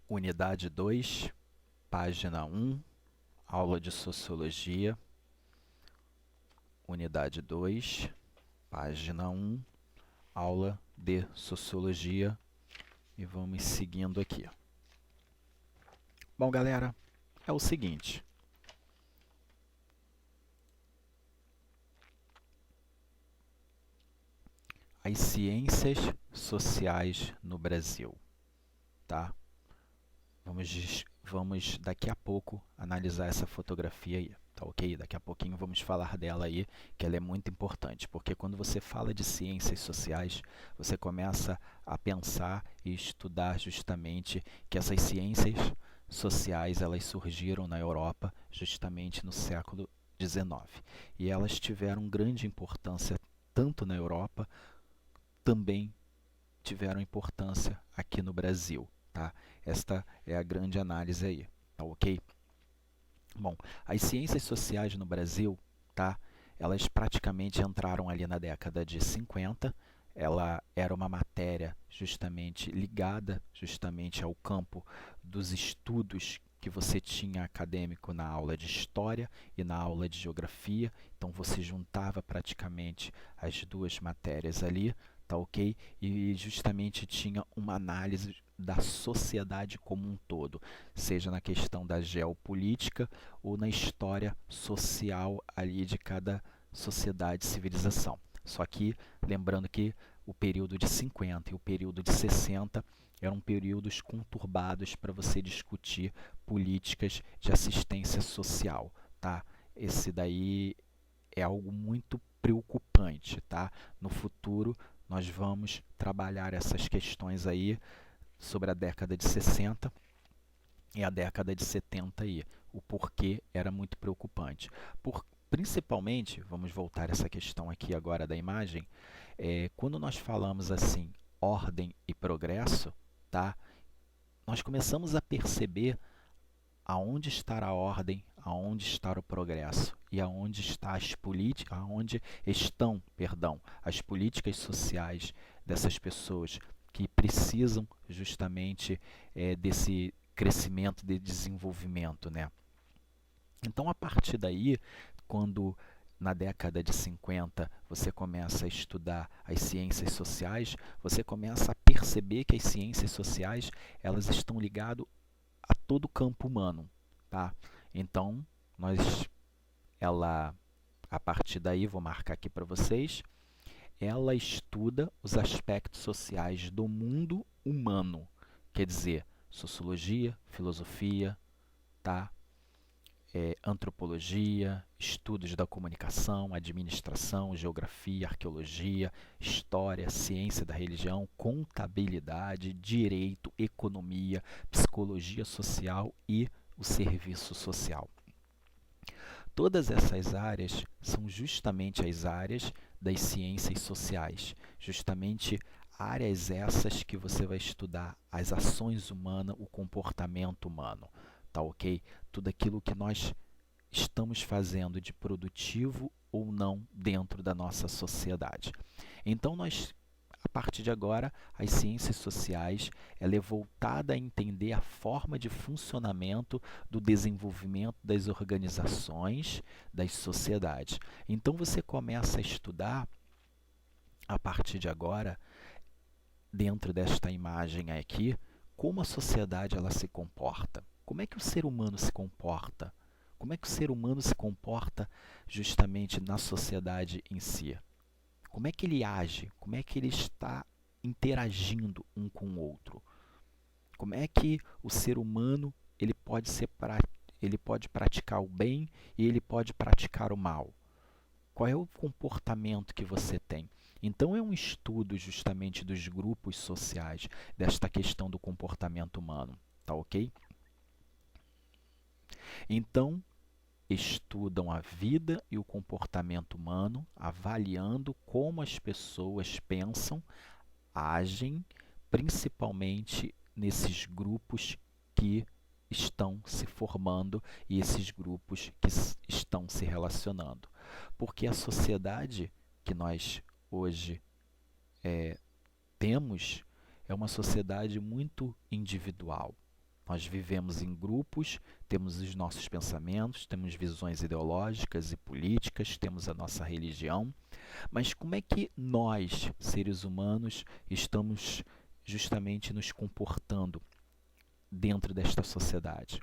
Unidade 2, página 1, aula de Sociologia. Unidade 2, página 1, aula de Sociologia. E vamos seguindo aqui. Bom, galera, é o seguinte. As ciências sociais no Brasil, tá? Vamos daqui a pouco analisar essa fotografia aí, tá ok? Daqui a pouquinho vamos falar dela aí, que ela é muito importante, porque quando você fala de ciências sociais, você começa a pensar e estudar justamente que essas ciências sociais, elas surgiram na Europa justamente no século XIX. E elas tiveram grande importância tanto na Europa, também tiveram importância aqui no Brasil, tá? Esta é a grande análise aí, tá ok? Bom, as ciências sociais no Brasil, tá? Elas praticamente entraram ali na década de 50. Ela era uma matéria justamente ligada justamente ao campo dos estudos que você tinha acadêmico na aula de História e na aula de Geografia. Então, você juntava praticamente as duas matérias ali, tá ok? E justamente tinha uma análise da sociedade como um todo, seja na questão da geopolítica ou na história social ali de cada sociedade e civilização. Só que, lembrando que o período de 50 e o período de 60 eram períodos conturbados para você discutir políticas de assistência social, tá? Esse daí é algo muito preocupante, tá? No futuro, nós vamos trabalhar essas questões aí sobre a década de 60 e a década de 70 aí. O porquê era muito preocupante. Principalmente, vamos voltar a essa questão aqui agora da imagem, quando nós falamos assim, ordem e progresso, tá? Nós começamos a perceber aonde está a ordem, aonde está o progresso e aonde está aonde estão, perdão, as políticas sociais dessas pessoas que precisam justamente desse crescimento, de desenvolvimento, né? Então, a partir daí, quando na década de 50 você começa a estudar as ciências sociais, você começa a perceber que as ciências sociais elas estão ligadas a todo o campo humano, tá? Então, a partir daí, vou marcar aqui para vocês, ela estuda os aspectos sociais do mundo humano, quer dizer, sociologia, filosofia, tá? Antropologia, estudos da comunicação, administração, geografia, arqueologia, história, ciência da religião, contabilidade, direito, economia, psicologia social e o serviço social. Todas essas áreas são justamente as áreas das ciências sociais, justamente áreas essas que você vai estudar as ações humanas, o comportamento humano, tá ok? Tudo aquilo que nós estamos fazendo de produtivo ou não dentro da nossa sociedade. Então, a partir de agora, as ciências sociais ela é voltada a entender a forma de funcionamento do desenvolvimento das organizações, das sociedades. Então, você começa a estudar, a partir de agora, dentro desta imagem aqui, como a sociedade ela se comporta. Como é que o ser humano se comporta? Como é que o ser humano se comporta justamente na sociedade em si? Como é que ele age? Como é que ele está interagindo um com o outro? Como é que o ser humano ele pode praticar o bem e ele pode praticar o mal? Qual é o comportamento que você tem? Então, é um estudo justamente dos grupos sociais, desta questão do comportamento humano, tá ok? Então, estudam a vida e o comportamento humano, avaliando como as pessoas pensam, agem, principalmente nesses grupos que estão se formando e esses grupos que estão se relacionando. Porque a sociedade que nós hoje temos é uma sociedade muito individual, Nós vivemos em grupos, temos os nossos pensamentos, temos visões ideológicas e políticas, temos a nossa religião, mas como é que nós, seres humanos, estamos justamente nos comportando dentro desta sociedade?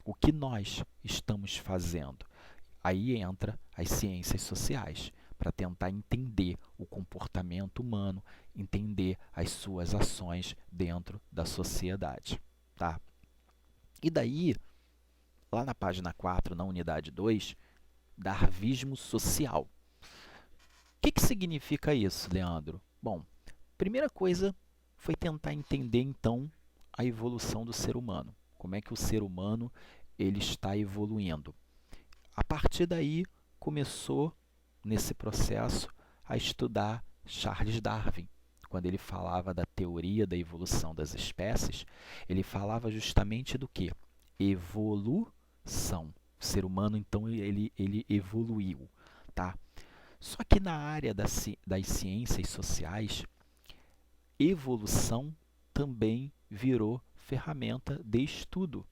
O que nós estamos fazendo? Aí entra as ciências sociais, para tentar entender o comportamento humano, entender as suas ações dentro da sociedade. Tá? E daí, lá na página 4, na unidade 2, Darwinismo social. O que significa isso, Leandro? Bom, primeira coisa foi tentar entender, então, a evolução do ser humano. Como é que o ser humano ele está evoluindo. A partir daí, começou, nesse processo, a estudar Charles Darwin. Quando ele falava da teoria da evolução das espécies, ele falava justamente do que? Evolução. O ser humano, então, ele evoluiu. Tá? Só que na área das ciências sociais, evolução também virou ferramenta de estudo,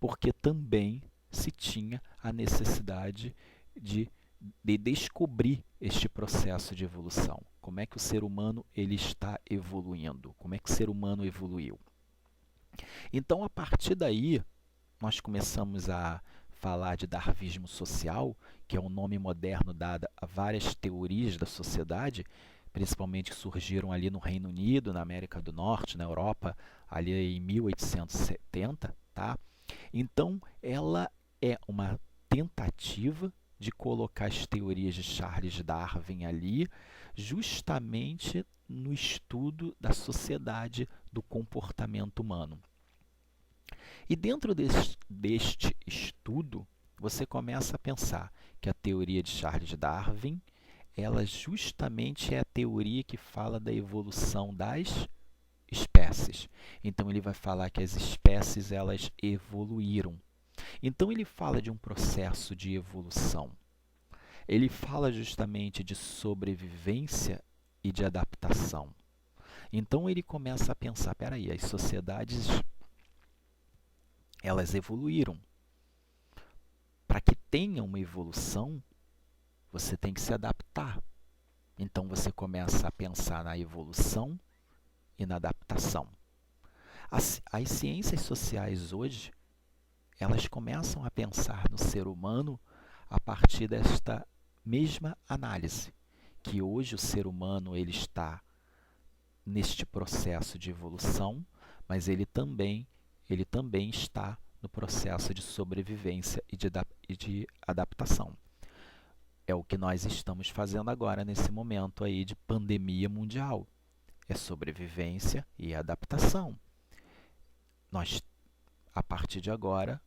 porque também se tinha a necessidade de descobrir este processo de evolução. Como é que o ser humano ele está evoluindo? Como é que o ser humano evoluiu? Então, a partir daí, nós começamos a falar de darwinismo social, que é um nome moderno dado a várias teorias da sociedade, principalmente que surgiram ali no Reino Unido, na América do Norte, na Europa, ali em 1870, tá? Então, ela é uma tentativa de colocar as teorias de Charles Darwin ali, justamente no estudo da sociedade do comportamento humano. E dentro deste estudo, você começa a pensar que a teoria de Charles Darwin, ela justamente é a teoria que fala da evolução das espécies. Então ele vai falar que as espécies elas evoluíram. Então ele fala de um processo de evolução. Ele fala justamente de sobrevivência e de adaptação. Então ele começa a pensar, peraí, as sociedades elas evoluíram. Para que tenha uma evolução, você tem que se adaptar. Então você começa a pensar na evolução e na adaptação. As ciências sociais hoje, elas começam a pensar no ser humano a partir desta mesma análise, que hoje o ser humano ele está neste processo de evolução, mas ele também está no processo de sobrevivência e de adaptação. É o que nós estamos fazendo agora nesse momento aí de pandemia mundial. É sobrevivência e adaptação. Nós, a partir de agora,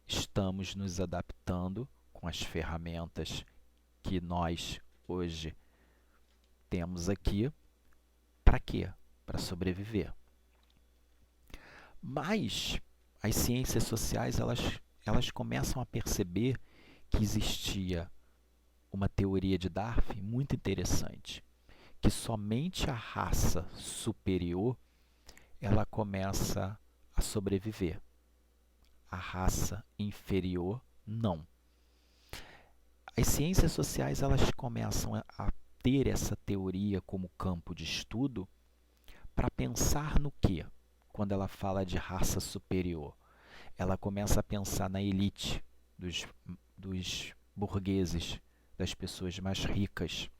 estamos nos adaptando com as ferramentas que nós hoje temos aqui. Para quê? Para sobreviver. Mas as ciências sociais elas começam a perceber que existia uma teoria de Darwin muito interessante, que somente a raça superior ela começa a sobreviver. A raça inferior não. As ciências sociais elas começam a ter essa teoria como campo de estudo para pensar no quê? Quando ela fala de raça superior, ela começa a pensar na elite dos burgueses, das pessoas mais ricas.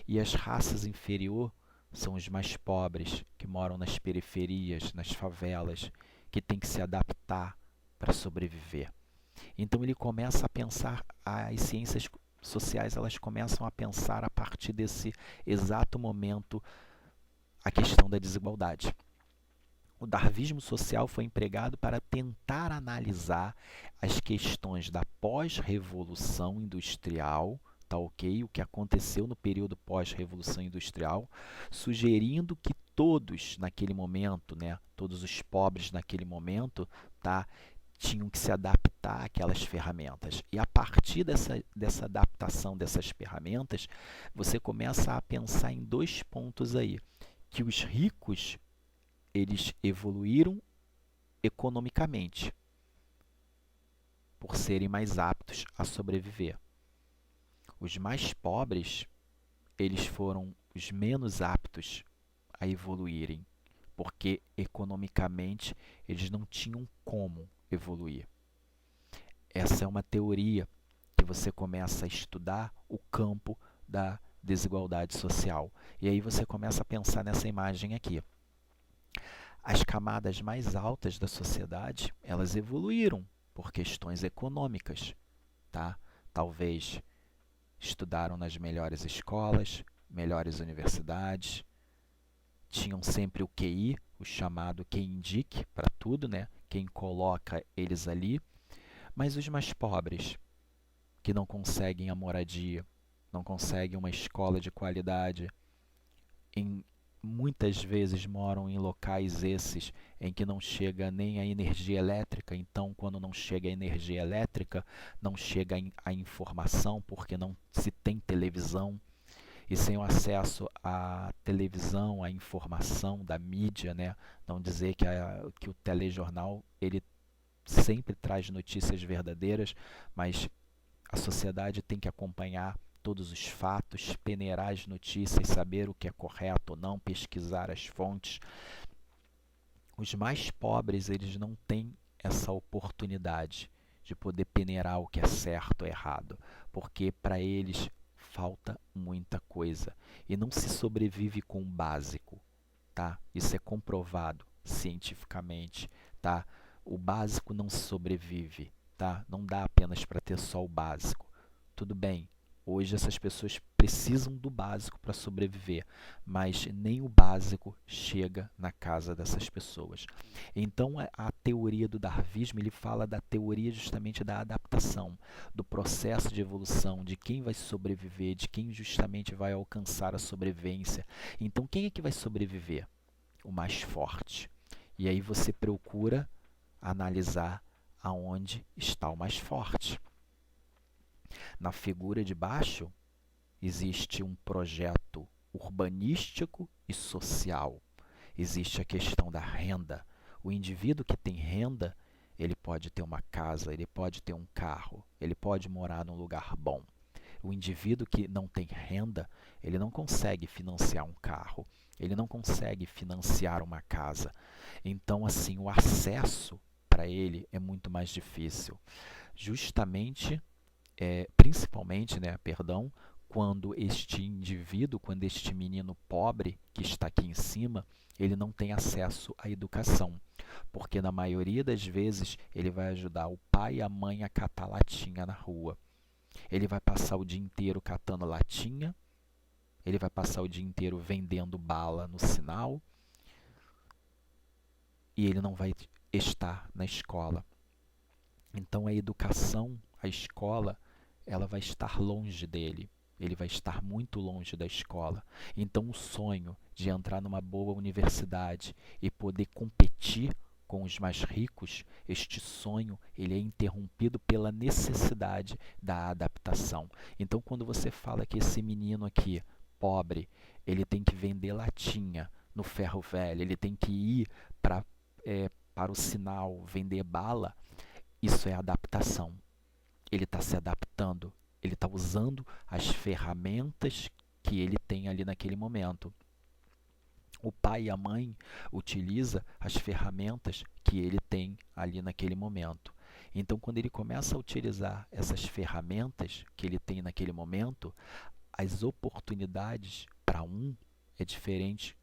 E as raças inferior são os mais pobres, que moram nas periferias, nas favelas, que têm que se adaptar para sobreviver. Então ele começa a pensar, as ciências sociais elas começam a pensar a partir desse exato momento a questão da desigualdade. O darwinismo social foi empregado para tentar analisar as questões da pós-revolução industrial, tá ok? O que aconteceu no período pós-revolução industrial, sugerindo que todos naquele momento, né, todos os pobres naquele momento, tá, tinham que se adaptar àquelas ferramentas. E a partir dessa adaptação dessas ferramentas, você começa a pensar em dois pontos aí, que os ricos eles evoluíram economicamente, por serem mais aptos a sobreviver. Os mais pobres, eles foram os menos aptos a evoluírem, porque economicamente eles não tinham como evoluir. Essa é uma teoria que você começa a estudar o campo da desigualdade social. E aí você começa a pensar nessa imagem aqui. As camadas mais altas da sociedade, elas evoluíram por questões econômicas, tá? Talvez estudaram nas melhores escolas, melhores universidades, tinham sempre o QI, o chamado quem indique para tudo, né? Quem coloca eles ali. Mas os mais pobres, que não conseguem a moradia, não conseguem uma escola de qualidade, muitas vezes moram em locais esses em que não chega nem a energia elétrica. Então, quando não chega a energia elétrica, não chega a informação, porque não se tem televisão. E sem o acesso à televisão, à informação da mídia, né? Não dizer que o telejornal ele sempre traz notícias verdadeiras, mas a sociedade tem que acompanhar todos os fatos, peneirar as notícias, saber o que é correto ou não, pesquisar as fontes. Os mais pobres, eles não têm essa oportunidade de poder peneirar o que é certo ou errado, porque para eles falta muita coisa e não se sobrevive com o básico, tá? Isso é comprovado cientificamente, tá? O básico não se sobrevive, tá? Não dá apenas para ter só o básico. Tudo bem, hoje essas pessoas precisam do básico para sobreviver, mas nem o básico chega na casa dessas pessoas. Então, a teoria do darwinismo, ele fala da teoria justamente da adaptação, do processo de evolução, de quem vai sobreviver, de quem justamente vai alcançar a sobrevivência. Então, quem é que vai sobreviver? O mais forte. E aí você procura analisar aonde está o mais forte. Na figura de baixo, existe um projeto urbanístico e social. Existe a questão da renda. O indivíduo que tem renda, ele pode ter uma casa, ele pode ter um carro, ele pode morar num lugar bom. O indivíduo que não tem renda, ele não consegue financiar um carro, ele não consegue financiar uma casa. Então, assim, o acesso para ele é muito mais difícil. Justamente principalmente, né, perdão, quando este indivíduo, quando este menino pobre que está aqui em cima, ele não tem acesso à educação, porque na maioria das vezes ele vai ajudar o pai e a mãe a catar latinha na rua. Ele vai passar o dia inteiro catando latinha, ele vai passar o dia inteiro vendendo bala no sinal e ele não vai estar na escola. Então a educação, a escola, ela vai estar longe dele, ele vai estar muito longe da escola. Então o sonho de entrar numa boa universidade e poder competir com os mais ricos, este sonho ele é interrompido pela necessidade da adaptação. Então quando você fala que esse menino aqui, pobre, ele tem que vender latinha no ferro velho, ele tem que ir para o sinal vender bala, isso é adaptação. Ele está se adaptando, ele está usando as ferramentas que ele tem ali naquele momento. O pai e a mãe utilizam as ferramentas que ele tem ali naquele momento. Então, quando ele começa a utilizar essas ferramentas que ele tem naquele momento, as oportunidades para um é diferente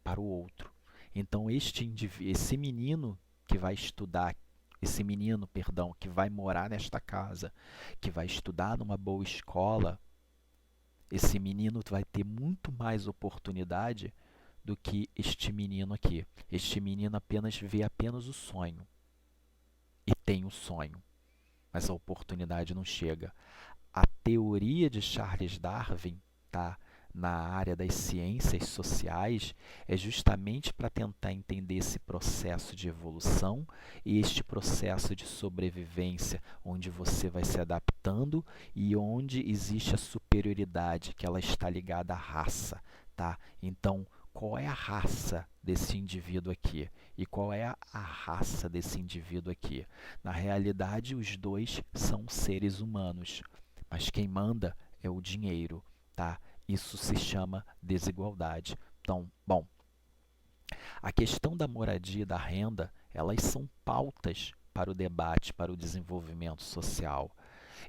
para o outro. Então, esse menino que vai estudar, esse menino, perdão, que vai morar nesta casa, que vai estudar numa boa escola, esse menino vai ter muito mais oportunidade do que este menino aqui. Este menino vê apenas o sonho e tem o sonho, mas a oportunidade não chega. A teoria de Charles Darwin, tá, na área das ciências sociais, é justamente para tentar entender esse processo de evolução e este processo de sobrevivência, onde você vai se adaptando e onde existe a superioridade, que ela está ligada à raça, tá? Então, qual é a raça desse indivíduo aqui e qual é a raça desse indivíduo aqui. Na realidade, os dois são seres humanos, mas quem manda é o dinheiro, tá? Isso se chama desigualdade. Então, bom, a questão da moradia e da renda, elas são pautas para o debate, para o desenvolvimento social.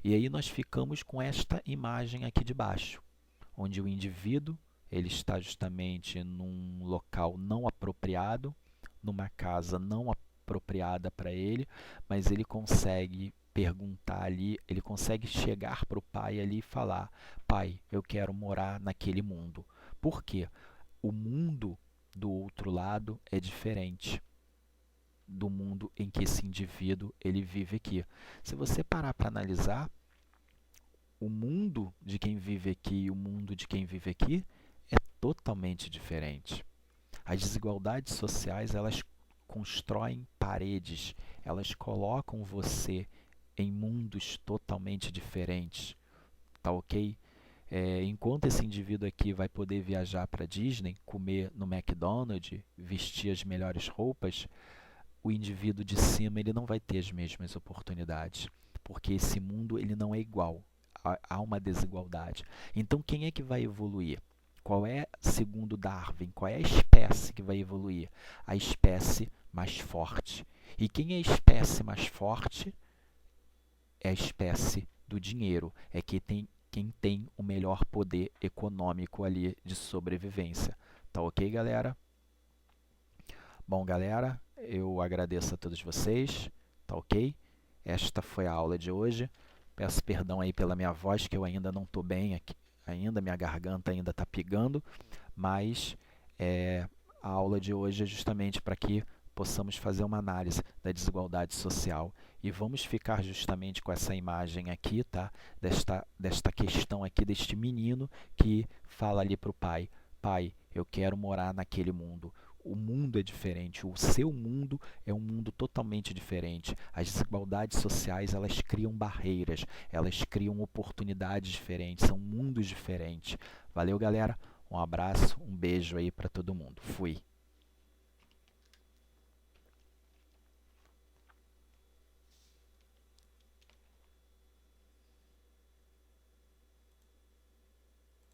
E aí nós ficamos com esta imagem aqui de baixo, onde o indivíduo ele está justamente num local não apropriado, numa casa não apropriada para ele, mas ele consegue perguntar ali, ele consegue chegar para o pai ali e falar: pai, eu quero morar naquele mundo. Por quê? O mundo do outro lado é diferente do mundo em que esse indivíduo ele vive aqui. Se você parar para analisar, o mundo de quem vive aqui e o mundo de quem vive aqui é totalmente diferente. As desigualdades sociais, elas constroem paredes, elas colocam você em mundos totalmente diferentes, tá ok? Enquanto esse indivíduo aqui vai poder viajar para Disney, comer no McDonald's, vestir as melhores roupas, o indivíduo de cima ele não vai ter as mesmas oportunidades, porque esse mundo ele não é igual, há uma desigualdade. Então quem é que vai evoluir? Qual é, segundo Darwin, qual é a espécie que vai evoluir? A espécie mais forte. E quem é a espécie mais forte? É a espécie do dinheiro, é quem tem o melhor poder econômico ali de sobrevivência. Tá ok, galera? Bom, galera, eu agradeço a todos vocês, tá ok? Esta foi a aula de hoje. Peço perdão aí pela minha voz, que eu ainda não estou bem aqui, ainda minha garganta ainda está pigando, mas a aula de hoje é justamente para que possamos fazer uma análise da desigualdade social e vamos ficar justamente com essa imagem aqui, tá? Desta questão aqui, deste menino que fala ali para o pai: pai, eu quero morar naquele mundo. O mundo é diferente, o seu mundo é um mundo totalmente diferente. As desigualdades sociais, elas criam barreiras, elas criam oportunidades diferentes, são mundos diferentes. Valeu, galera, um abraço, um beijo aí para todo mundo. Fui!